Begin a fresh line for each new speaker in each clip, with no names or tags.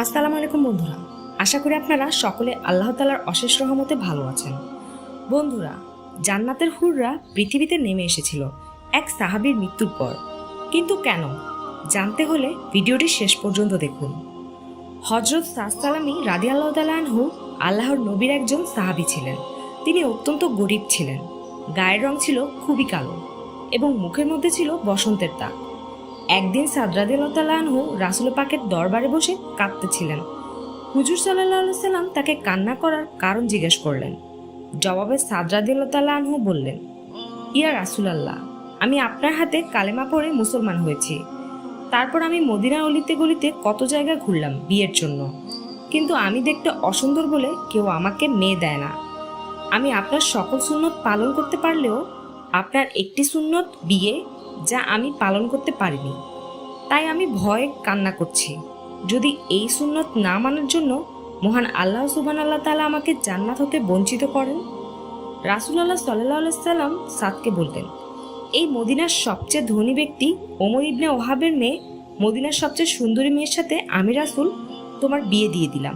আসসালামু আলাইকুম বন্ধুরা, আশা করি আপনারা সকলে আল্লাহ তাআলার অশেষ রহমতে ভালো আছেন। বন্ধুরা, জান্নাতের হুররা পৃথিবীতে নেমে এসেছিল এক সাহাবীর মৃত্যুর পর। কিন্তু কেন জানতে হলে ভিডিওটি শেষ পর্যন্ত দেখুন। হযরত সাদ সালামী রাদিয়াল্লাহু তাআলা আনহু আল্লাহর নবীর একজন সাহাবী ছিলেন। তিনি অত্যন্ত গরীব ছিলেন। গায়ের রং ছিল খুবই কালো এবং মুখের মধ্যে ছিল বসন্তের দাগ। একদিন সাদ রাদিয়াল্লাহু তাআলা আনহু রাসূল পাকের দরবারে বসে কাঁদতেছিলেন। হুজুর সাল্লাল্লাহু আলাইহি সাল্লাম তাকে কান্না করার কারণ জিজ্ঞেস করলেন। জবাবে সাদ রাদিয়াল্লাহু তাআলা আনহু বললেন, ইয়া রাসূলুল্লাহ, আমি আপনার হাতে কালেমা পড়ে মুসলমান হয়েছি। তারপর আমি মদিনার অলিতে গলিতে কত জায়গা ঘুরলাম বিয়ের জন্য, কিন্তু আমি দেখতে অসুন্দর বলে কেউ আমাকে মেয়ে দেয় না। আমি আপনার সকল সুন্নত পালন করতে পারলেও আপনার একটি সুন্নত বিয়ে, যা আমি পালন করতে পারিনি। তাই আমি ভয়ে কান্না করছি। যদি এই সুন্নত না মানার জন্য মহান আল্লাহ সুবহানাহু তাআলা আমাকে জান্নাত হতে বঞ্চিত করেন। রাসূলুল্লাহ সাল্লাল্লাহু আলাইহি সাল্লাম সাদকে বললেন, এই মদিনার সবচেয়ে ধনী ব্যক্তি ওমর ইবনে ওহাবের মেয়ে, মদিনার সবচেয়ে সুন্দরী মেয়ের সাথে আমি রাসূল তোমার বিয়ে দিয়ে দিলাম।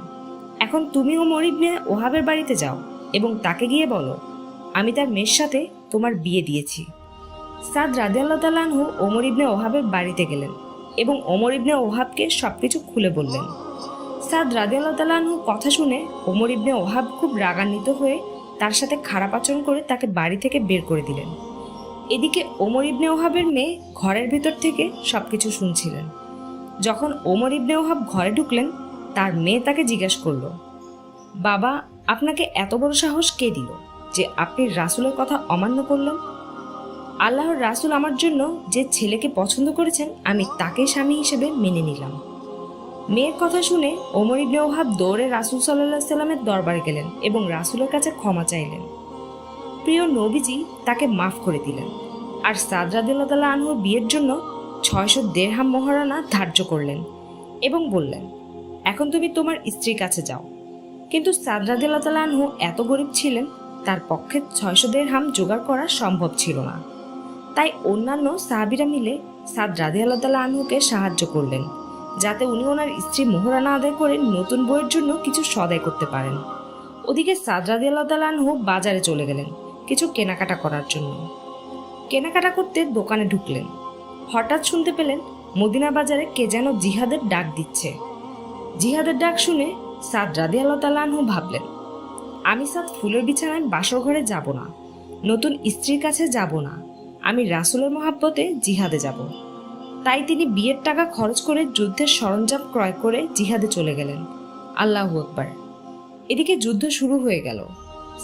এখন তুমি ওমর ইবনে ওহাবের বাড়িতে যাও এবং তাকে গিয়ে বলো, আমি তার মেয়ের সাথে তোমার বিয়ে দিয়েছি। সাদ রাদিয়াল্লাহু তাআলা আনহু ওমর ইবনে ওহাবের বাড়িতে গেলেন এবং ওমর ইবনে ওহাবকে সবকিছু খুলে বললেন। সাদ রাদিয়াল্লাহু তাআলা আনহু কথা শুনে ওমর ইবনে ওহাব খুব রাগান্বিত হয়ে তার সাথে খারাপ আচরণ করে তাকে বাড়ি থেকে বের করে দিলেন। এদিকে ওমর ইবনে ওহাবের মেয়ে ঘরের ভিতর থেকে সবকিছু শুনছিলেন। যখন ওমর ইবনে ওহাব ঘরে ঢুকলেন, তার মেয়ে তাকে জিজ্ঞাসা করলো, বাবা, আপনাকে এত বড় সাহস কে দিল যে আপনি রাসূলের কথা অমান্য করলেন? আল্লাহর রাসূল আমার জন্য যে ছেলেকে পছন্দ করেছেন, আমি তাকে স্বামী হিসেবে মেনে নিলাম। মেয়ের কথা শুনে ওমর ইবনে ওহাব দৌড়ে রাসূল সাল্লাল্লাহু আলাইহি সাল্লামের দরবারে গেলেন এবং রাসূলের কাছে ক্ষমা চাইলেন। প্রিয় নবীজি তাকে মাফ করে দিলেন আর সাদ রাদিয়াল্লাহু তাআলা আনহুর বিয়ের জন্য 600 দিরহাম মোহরানা ধার্য করলেন এবং বললেন, এখন তুমি তোমার স্ত্রীর কাছে যাও। কিন্তু সাদ রাদিয়াল্লাহু তাআলা আনহু এত গরীব ছিলেন, তার পক্ষে 600 দিরহাম জোগাড় করা সম্ভব ছিল না। তাই অন্যান্য সাহাবীরা মিলে সাদ রাদিয়াল্লাহু তাআলা আনহুকে সাহায্য করলেন, যাতে উনি ওনার স্ত্রী মোহরানা আদায় করে নতুন বইয়ের জন্য কিছু সদাই করতে পারেন। ওদিকে সাদ রাদিয়াল্লাহু তাআলা আনহু বাজারে চলে গেলেন কিছু কেনাকাটা করার জন্য। কেনাকাটা করতে দোকানে ঢুকলেন। হঠাৎ শুনতে পেলেন মদিনা বাজারে কে যেন জিহাদের ডাক দিচ্ছে। জিহাদের ডাক শুনে সাদ রাদিয়াল্লাহু তাআলা আনহু ভাবলেন, আমি সাদ ফুলের বিছানায় বাসর ঘরে যাব না, নতুন স্ত্রীর কাছে যাব না, আমি রাসূলের মহাব্বতে জিহাদে যাব। তাই তিনি বিয়ের টাকা খরচ করে যুদ্ধের সরঞ্জাম ক্রয় করে জিহাদে চলে গেলেন। আল্লাহু আকবার। এদিকে যুদ্ধ শুরু হয়ে গেল।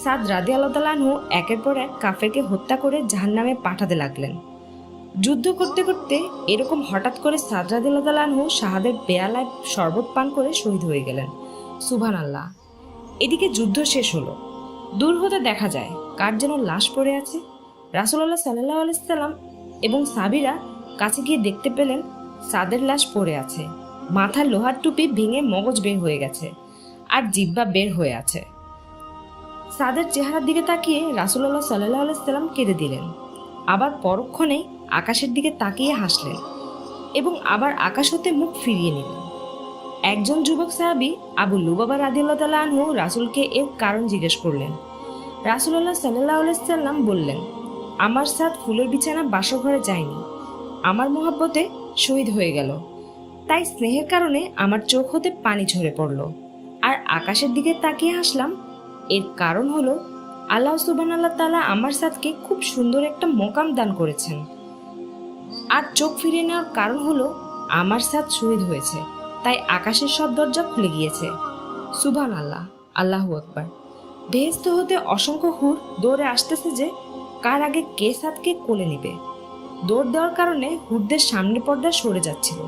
সাদ রাদিয়াল্লাহু তাআলা আনহু একের পর এক কাফেরকে হত্যা করে জাহান্নামে পাঠাতে লাগলেন। যুদ্ধ করতে করতে এরকম হঠাৎ করে সাদ রাদিয়াল্লাহু তাআলা আনহু শাহাদের পেয়ালায় শরবত পান করে শহীদ হয়ে গেলেন। সুবহানাল্লাহ। এদিকে যুদ্ধ শেষ হলো। দূর হতে দেখা যায় কার যেন লাশ পড়ে আছে। রাসূলুল্লাহ সাল্লাল্লাহু আলাইহি সাল্লাম এবং সাহাবীরা কাছে গিয়ে দেখতে পেলেন সাদের লাশ পড়ে আছে। মাথার লোহার টুপি ভেঙে মগজ বের হয়ে গেছে আর জিহ্বা বের হয়ে আছে। সাদের চেহারার দিকে তাকিয়ে রাসূলুল্লাহ সাল্লাল্লাহু আলাইহি সাল্লাম কেঁদে দিলেন। আবার পরক্ষণেই আকাশের দিকে তাকিয়ে হাসলেন এবং আবার আকাশ হতে মুখ ফিরিয়ে নিলেন। একজন যুবক সাহাবী আবু লুবাবা রাদিয়াল্লাহু তাআলা আনহু রাসূলকে এর কারণ জিজ্ঞেস করলেন। রাসূলুল্লাহ সাল্লাল্লাহু আলাইহি সাল্লাম বললেন, আমার সাদ ফুলের বিছানা বাসর ঘরে যায়নি, আমার মহব্বতে শহীদ হয়ে গেল। তাই স্নেহের কারণে আমার চোখ হতে পানি ঝরে পড়ল আর আকাশের দিকে তাকিয়ে হাসলাম। এর কারণ হলো আল্লাহ সুবহানাহু তাআলা আমার সাদকে খুব সুন্দর একটা মোকাম দান করেছেন। আর চোখ ফিরিয়ে নেওয়ার কারণ হলো আমার সাদ শহীদ হয়েছে, তাই আকাশের সব দরজা খুলে গিয়েছে। সুবহানাল্লাহ, আল্লাহু আকবার। বেহেশত হতে অসংখ্য হুর দৌড়ে আসতেছে যে কার আগে কে সাদকে কোলে নেবে। দৌড় দেওয়ার কারণে হুরদের সামনের পর্দা সরে যাচ্ছিল,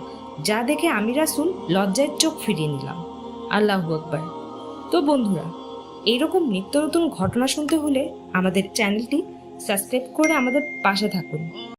যা দেখে আমি রাসূল লজ্জায় চোখ ফিরিয়ে নিলাম। আল্লাহু আকবার। তো বন্ধুরা, এইরকম নিত্য নতুন ঘটনা শুনতে হলে আমাদের চ্যানেলটি সাবস্ক্রাইব করে আমাদের পাশে থাকুন।